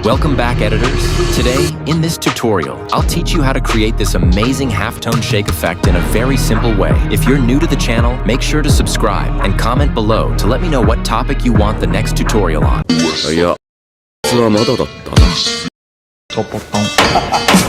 Welcome back, editors. Today, in this tutorial, I'll teach you how to create this amazing halftone shake effect in a very simple way. If you're new to the channel, make sure to subscribe and comment below to let me know what topic you want the next tutorial on. いや、実はまだだったな。トポトン。